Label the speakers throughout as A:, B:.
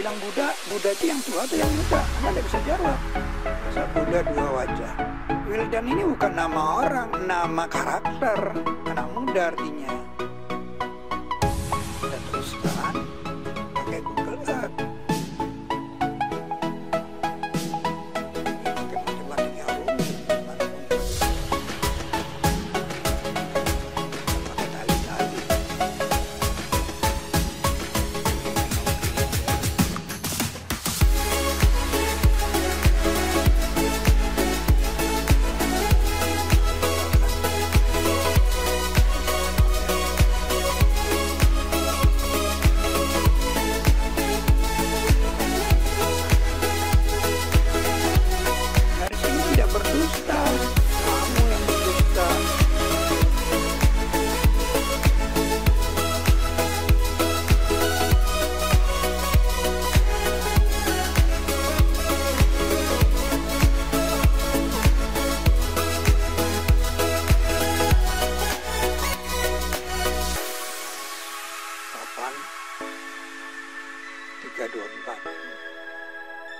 A: bilang Buddha, Buddha itu yang tua atau yang muda? Anda tidak bisa jawab. Masa Buddha dua wajah. Wildan ini bukan nama orang, nama karakter. Anak muda artinya. Kita teruskan pakai Google Earth.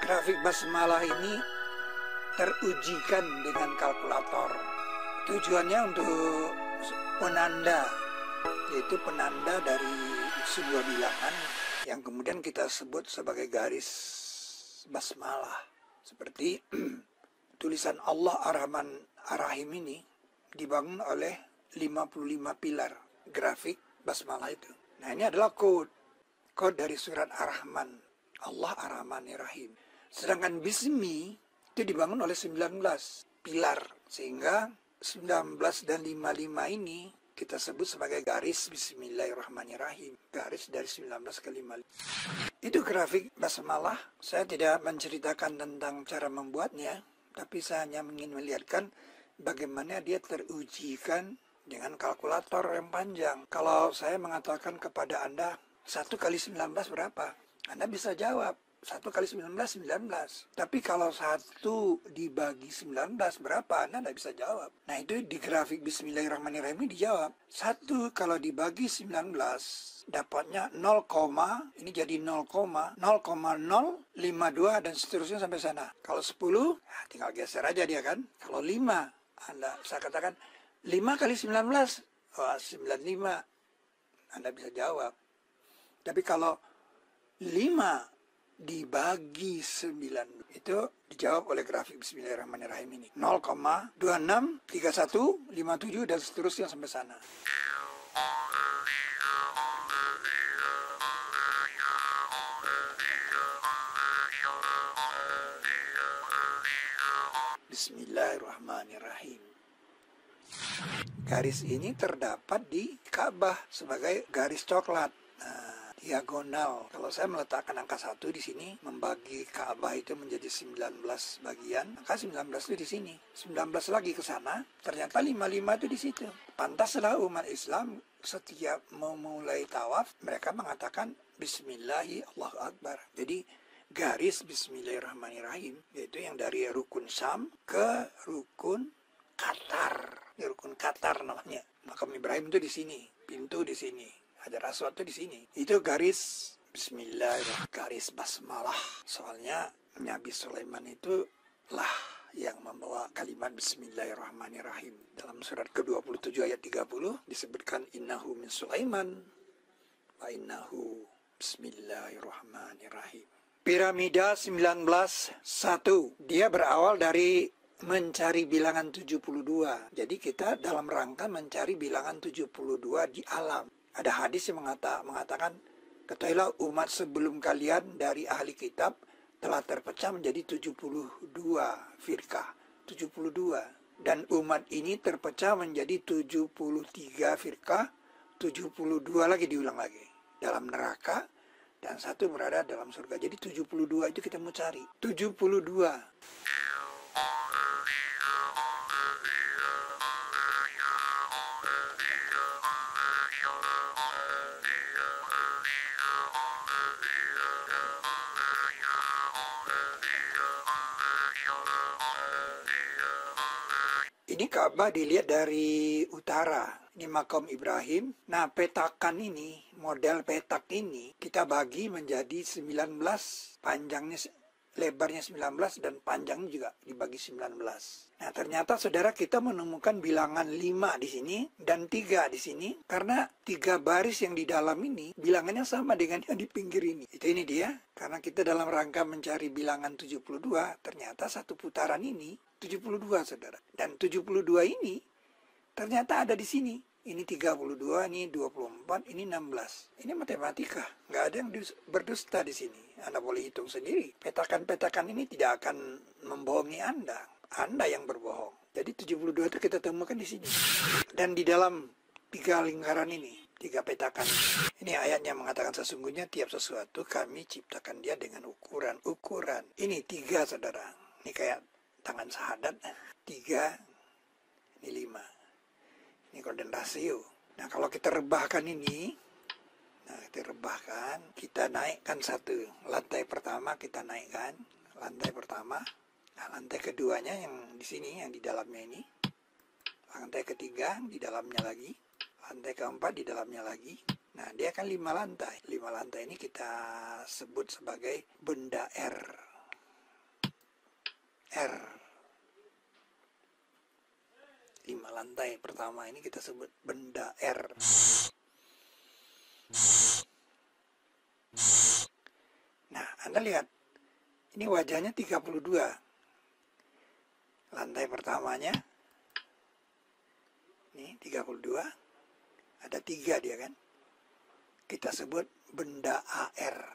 A: Grafik basmalah ini terujikan dengan kalkulator. Tujuannya untuk penanda, yaitu penanda dari sebuah bilangan yang kemudian kita sebut sebagai garis basmalah. Seperti tulisan Allah Ar-Rahman Ar-Rahim ini dibangun oleh 55 pilar grafik basmalah itu. Nah, ini adalah kode dari surat Ar-Rahman, Allah Ar-Rahman Ar-Rahim. Sedangkan Bismi itu dibangun oleh 19 pilar, sehingga 19 dan 55 ini kita sebut sebagai garis Bismillahirrahmanirrahim, garis dari 19 ke 55. Itu grafik basmalah. Saya tidak menceritakan tentang cara membuatnya, tapi saya hanya ingin melihatkan bagaimana dia terujikan dengan kalkulator yang panjang. Kalau saya mengatakan kepada Anda 1 kali 19 berapa? Anda bisa jawab 1 kali 19, 19. Tapi kalau 1 dibagi 19 berapa? Anda tidak bisa jawab. Nah, itu di grafik Bismillahirrahmanirrahim ini dijawab. 1 kalau dibagi 19 dapatnya 0, ini jadi 0,052 dan seterusnya sampai sana. Kalau 10, ya tinggal geser aja dia kan. Kalau 5, saya katakan 5 kali 19, 95. Anda bisa jawab. Tapi kalau 5 dibagi 9 itu dijawab oleh grafik Bismillahirrahmanirrahim ini 0,263157 dan seterusnya sampai sana. Bismillahirrahmanirrahim. Garis ini terdapat di Ka'bah sebagai garis coklat. Diagonal. Kalau saya meletakkan angka 1 di sini, membagi Ka'bah itu menjadi 19 bagian, maka 19 itu di sini. 19 lagi ke sana, ternyata 55 itu di situ. Pantaslah umat Islam setiap memulai tawaf, mereka mengatakan Bismillahi Allahu Akbar. Jadi garis Bismillahirrahmanirrahim, yaitu yang dari rukun Syam ke rukun Qatar. Ini rukun Qatar namanya. Makam Ibrahim itu di sini, pintu di sini. Hajar Aswad itu di sini. Itu garis Bismillahirrahmanirrahim, garis basmalah. Soalnya Nabi Sulaiman itu lah yang membawa kalimat Bismillahirrahmanirrahim. Dalam surat ke-27 ayat 30 disebutkan innahu min Sulaiman wa innahu Bismillahirrahmanirrahim. Piramida 19 1. Dia berawal dari mencari bilangan 72. Jadi kita dalam rangka mencari bilangan 72 di alam. Ada hadis yang mengatakan, ketahuilah umat sebelum kalian dari ahli kitab telah terpecah menjadi 72 firqah. 72. Dan umat ini terpecah menjadi 73 firqah. 72 lagi diulang lagi. Dalam neraka dan 1 berada dalam surga. Jadi 72 itu kita mau cari. 72. Ini Ka'bah dilihat dari utara. Ini makom Ibrahim. Nah, petakan ini, model petak ini kita bagi menjadi 19, panjangnya lebarnya 19 dan panjangnya juga dibagi 19. Nah, ternyata saudara kita menemukan bilangan 5 di sini dan 3 di sini karena 3 baris yang di dalam ini bilangannya sama dengan yang di pinggir ini. Itu ini dia. Karena kita dalam rangka mencari bilangan 72, ternyata satu putaran ini 72, saudara. Dan 72 ini ternyata ada di sini. Ini 32, ini 24, ini 16. Ini matematika. Nggak ada yang berdusta di sini. Anda boleh hitung sendiri. Petakan-petakan ini tidak akan membohongi Anda. Anda yang berbohong. Jadi 72 itu kita temukan di sini. Dan di dalam 3 lingkaran ini, 3 petakan. Ini ayatnya mengatakan sesungguhnya tiap sesuatu kami ciptakan dia dengan ukuran. Ini 3, saudara. Ini kayak tangan sahadat. 3, ini 5. Ini golden rasio. Nah, kalau kita rebahkan ini, kita naikkan satu. Lantai pertama kita naikkan, lantai pertama. Nah, lantai keduanya yang di sini, yang di dalamnya ini. Lantai ketiga di dalamnya lagi. Lantai keempat di dalamnya lagi. Nah, dia kan 5 lantai. 5 lantai ini kita sebut sebagai benda R. R. 5 lantai pertama ini kita sebut benda R. Nah, Anda lihat. Ini wajahnya 32. Lantai pertamanya. Ini 32. Ada 3 dia kan. Kita sebut benda AR.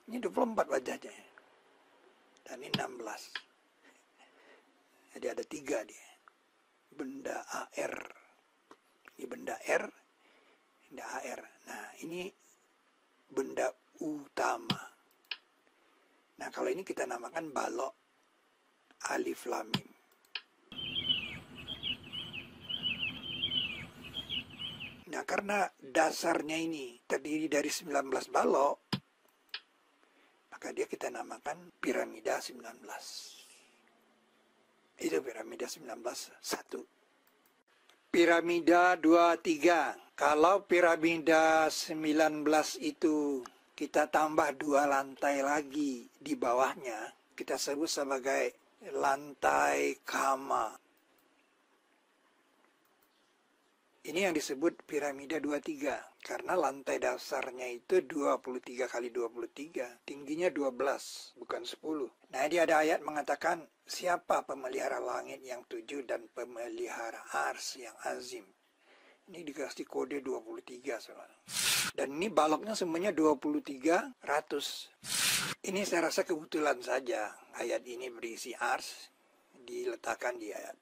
A: Ini 24 wajahnya. Dan ini 16. Jadi ada 3 dia. Benda AR. Ini benda R. Benda AR. Nah, ini benda utama. Nah, kalau ini kita namakan balok alif lam mim. Nah, karena dasarnya ini terdiri dari 19 balok, maka dia kita namakan piramida 19. Itu piramida 19, 1. Piramida 23. Kalau piramida 19 itu kita tambah 2 lantai lagi di bawahnya, kita sebut sebagai lantai kama. Ini yang disebut piramida 23. Karena lantai dasarnya itu 23 kali 23. Tingginya 12, bukan 10. Nah, ini ada ayat mengatakan, siapa pemelihara langit yang 7 dan pemelihara ars yang azim. Ini dikasih kode 23, saudara. Dan ini baloknya semuanya 23 ratus. Ini saya rasa kebetulan saja. Ayat ini berisi ars, diletakkan di ayat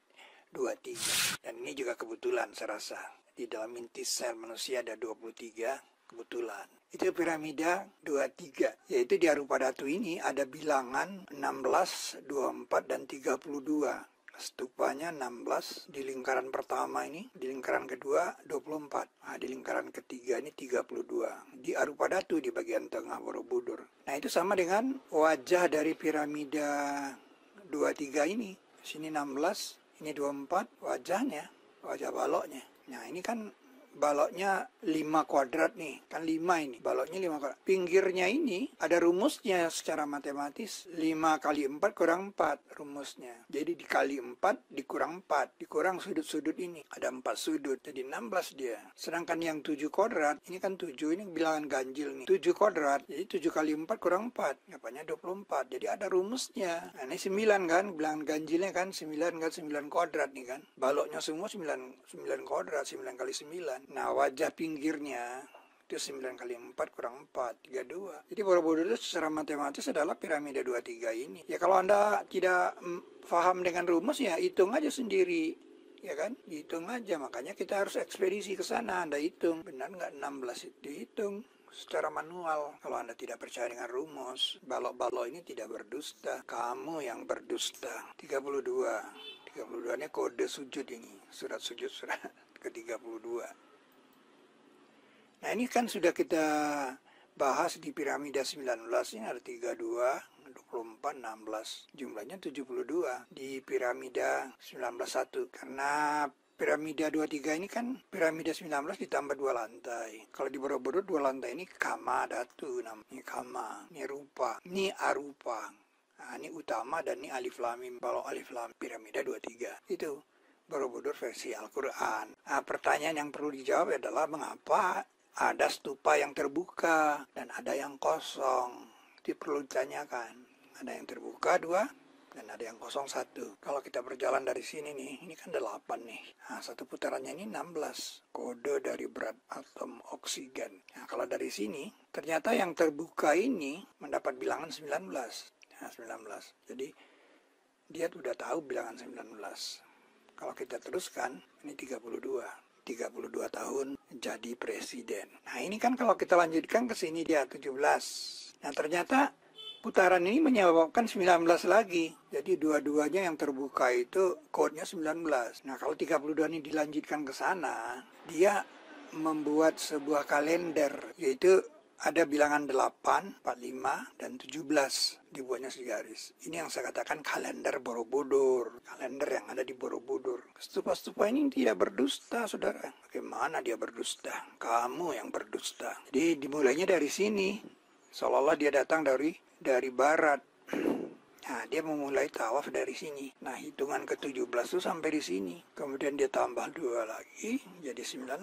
A: 23. Dan ini juga kebetulan saya rasa. Di dalam inti sel manusia ada 23, kebetulan. Itu piramida 23. Yaitu di Arupadatu ini ada bilangan 16, 24, dan 32. Stupanya 16 di lingkaran pertama ini. Di lingkaran kedua 24. Nah, di lingkaran ketiga ini 32. Di Arupadatu di bagian tengah Borobudur. Nah, itu sama dengan wajah dari piramida 23 ini. Sini 16. Ini 24 wajahnya, wajah baloknya. Nah, ini kan baloknya 5 kuadrat nih. Kan 5 ini, baloknya 5 kuadrat. Pinggirnya ini ada rumusnya secara matematis. 5 kali 4 kurang 4 rumusnya. Jadi dikali 4 dikurang 4. Dikurang sudut-sudut ini. Ada 4 sudut, jadi 16 dia. Sedangkan yang 7 kuadrat, ini kan 7, ini bilangan ganjil nih. 7 kuadrat, jadi 7 kali 4 kurang 4. Apanya 24. Jadi ada rumusnya. Nah, ini 9 kan, bilangan ganjilnya kan 9 kan 9 kuadrat nih kan. Baloknya semua 9 kuadrat, 9 kali 9. Nah, wajah pinggirnya itu 9 kali 4 kurang 4, 32. Jadi Borobudur itu secara matematis adalah piramida 23 ini. Ya, kalau Anda tidak paham dengan rumus, ya hitung aja sendiri. Ya kan? Hitung aja. Makanya kita harus ekspedisi ke sana. Anda hitung. Benar nggak 16 itu dihitung secara manual. Kalau Anda tidak percaya dengan rumus, balok-balok ini tidak berdusta. Kamu yang berdusta. 32. 32 ini kode sujud ini. Surat sujud surat ke-32. Nah, ini kan sudah kita bahas di piramida 19, ini ada 32, 24, 16. Jumlahnya 72 di piramida 19.1. Karena piramida 23 ini kan piramida 19 ditambah 2 lantai. Kalau di Borobudur 2 lantai ini kama datu namanya. Ini kama, ini rupa, ini arupa. Nah, ini utama dan ini alif lam mim. Kalau alif lam piramida 23 itu Borobudur versi Al-Quran. Nah, pertanyaan yang perlu dijawab adalah mengapa ada stupa yang terbuka dan ada yang kosong. Itu perlu ditanyakan. Ada yang terbuka 2 dan ada yang kosong 1. Kalau kita berjalan dari sini nih, ini kan 8 nih. Nah, satu putarannya ini 16. Kode dari berat atom oksigen. Nah, kalau dari sini, ternyata yang terbuka ini mendapat bilangan 19. Nah, 19. Jadi, dia sudah tahu bilangan 19. Kalau kita teruskan, ini 32. 32 tahun jadi presiden. Nah, ini kan kalau kita lanjutkan ke sini dia 17. Nah, ternyata putaran ini menyebabkan 19 lagi. Jadi dua-duanya yang terbuka itu kodenya 19. Nah, kalau 32 ini dilanjutkan ke sana, dia membuat sebuah kalender, yaitu ada bilangan 8, 45, dan 17 dibuatnya segaris. Ini yang saya katakan kalender Borobudur. Kalender yang ada di Borobudur. Stupa-stupa ini tidak berdusta, saudara. Bagaimana dia berdusta? Kamu yang berdusta. Jadi dimulainya dari sini. Seolah-olah dia datang dari barat. Nah, dia memulai tawaf dari sini. Nah, hitungan ke-17 itu sampai di sini. Kemudian dia tambah 2 lagi, jadi 19.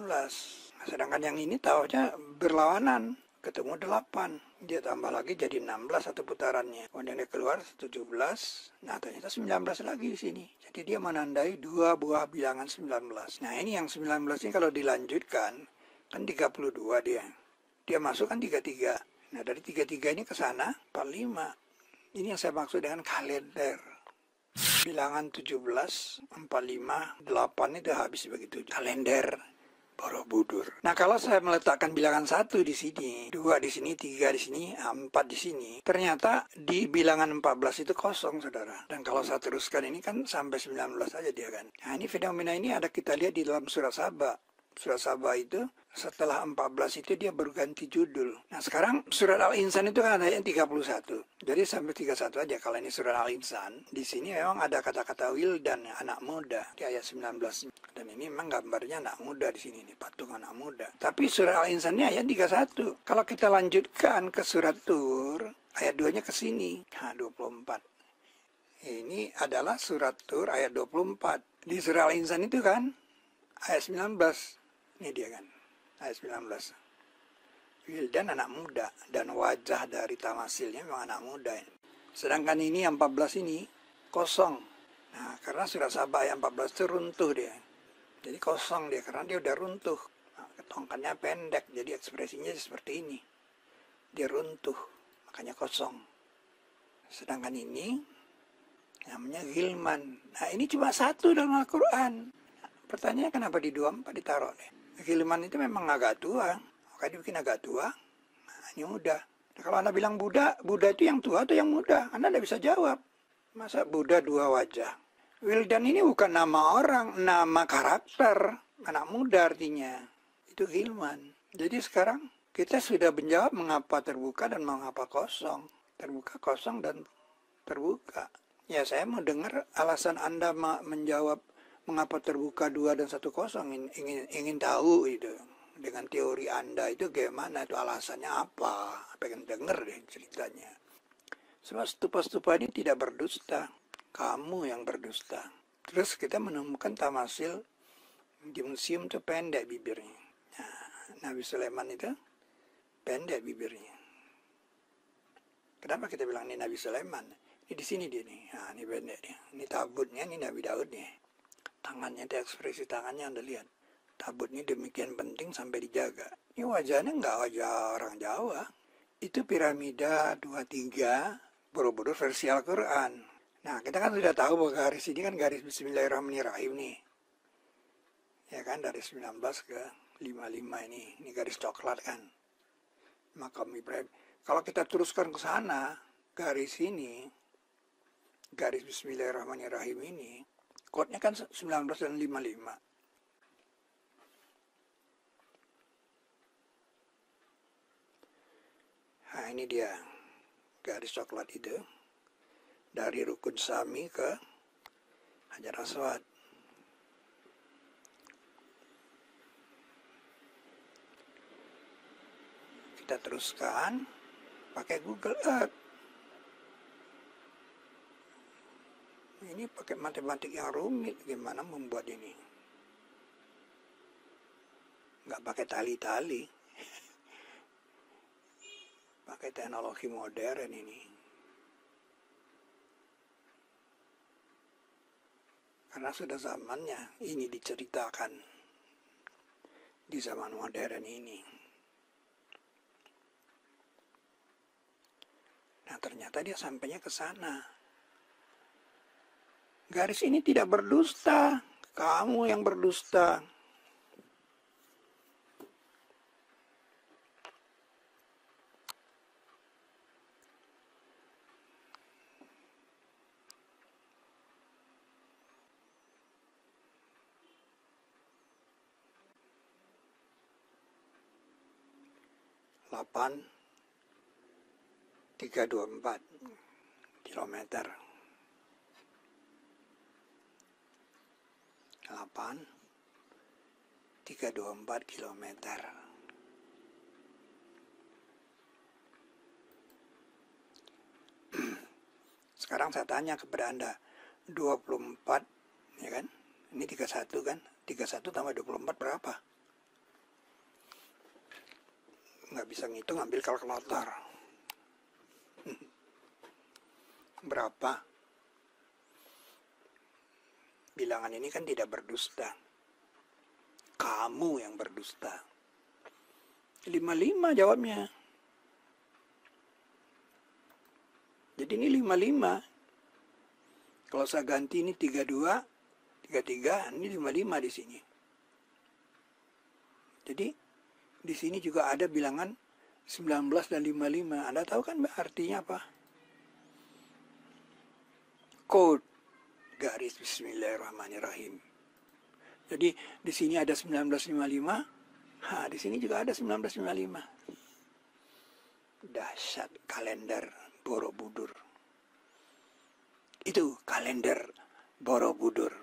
A: Nah, sedangkan yang ini tawafnya berlawanan. Ketemu 8, dia tambah lagi jadi 16 satu putarannya. Kemudian dia keluar 17, nah ternyata 19 lagi di sini. Jadi dia menandai 2 buah bilangan 19. Nah, ini yang 19 ini kalau dilanjutkan, kan 32 dia. Dia masuk kan 33. Nah, dari 33 ini ke sana 45. Ini yang saya maksud dengan kalender. Bilangan 17, 45, 8 itu habis begitu. Kalender Borobudur. Nah, kalau saya meletakkan bilangan 1 di sini, 2 di sini, 3 di sini, 4 di sini, ternyata di bilangan 14 itu kosong, saudara. Dan kalau saya teruskan ini kan sampai 19 aja dia kan. Nah, ini fenomena ini ada kita lihat di dalam surat Saba. Surat Saba itu setelah 14 itu dia berganti judul. Nah, sekarang surat Al-Insan itu kan ayat 31. Jadi sampai 31 aja. Kalau ini surat Al-Insan, di sini memang ada kata-kata wildan, anak muda di ayat 19. Dan ini memang gambarnya anak muda di sini nih, patung anak muda. Tapi surat Al-Insan ini ayat 31. Kalau kita lanjutkan ke surat Tur, ayat 2-nya ke sini. Nah, 24. Ini adalah surat Tur ayat 24. Di surat Al-Insan itu kan ayat 19. Ini dia kan, ayat 19. Wildan anak muda, dan wajah dari tamasilnya memang anak muda. Sedangkan ini yang 14 ini kosong. Nah, karena surat Saba ayat 14 itu runtuh dia. Jadi kosong dia, karena dia udah runtuh. Nah, tongkatnya pendek, jadi ekspresinya seperti ini. Dia runtuh, makanya kosong. Sedangkan ini namanya Gilman. Nah, ini cuma 1 dalam Al-Quran. Pertanyaannya kenapa di 24 ditaruh nih? Gilman itu memang agak tua. Makanya dibikin agak tua. Nah, ini muda. Nah, kalau Anda bilang Buddha itu yang tua atau yang muda? Anda tidak bisa jawab. Masa Buddha 2 wajah? Wildan ini bukan nama orang, nama karakter. Anak muda artinya. Itu Gilman. Jadi sekarang kita sudah menjawab mengapa terbuka dan mengapa kosong. Terbuka, kosong, dan terbuka. Ya, saya mau dengar alasan Anda menjawab mengapa terbuka 2 dan 1 kosong, ingin tahu itu. Dengan teori Anda itu gimana, itu alasannya apa? Pengen denger deh ceritanya. Sebab stupa-stupa ini tidak berdusta. Kamu yang berdusta. Terus kita menemukan tamasil di museum itu pendek bibirnya. Nah, Nabi Sulaiman itu pendek bibirnya. Kenapa kita bilang ini Nabi Sulaiman? Ini di sini dia nih. Nah, ini pendek dia. Ini tabutnya, ini Nabi Daud nih. Tangannya, itu ekspresi tangannya Anda lihat. Tabutnya demikian penting sampai dijaga. Ini wajahnya nggak wajah orang Jawa. Itu piramida 23 Borobudur versi Al-Quran. Nah, kita kan sudah tahu bahwa garis ini kan garis Bismillahirrahmanirrahim nih. Ya kan, dari 19 ke 55 ini. Ini garis coklat kan. Makam Ibrahim. Kalau kita teruskan ke sana, garis ini, garis Bismillahirrahmanirrahim ini, kodnya kan 19 dan 55. Nah, ini dia garis coklat itu. Dari Rukun Sami ke Hajar Aswad. Kita teruskan pakai Google Earth. Ini pakai matematik yang rumit, gimana membuat ini? Nggak pakai tali-tali. Pakai teknologi modern ini. Karena sudah zamannya ini diceritakan di zaman modern ini. Nah, ternyata dia sampainya ke sana. Garis ini tidak berdusta, kamu yang berdusta. Delapan 324 kilometer. 8 324 kilometer. Sekarang saya tanya kepada Anda, 24 ya kan? Ini 31 kan? 31 tambah 24 berapa? Nggak bisa ngitung, ambil kalkulator. Berapa? Bilangan ini kan tidak berdusta. Kamu yang berdusta. 55 jawabnya. Jadi ini 55. Kalau saya ganti ini 32, 33, ini 55 di sini. Jadi di sini juga ada bilangan 19 dan 55. Anda tahu kan artinya apa? Code garis bismillahirrahmanirrahim. Jadi di sini ada 1955. Di sini juga ada 1955. Dahsyat kalender Borobudur. Itu kalender Borobudur.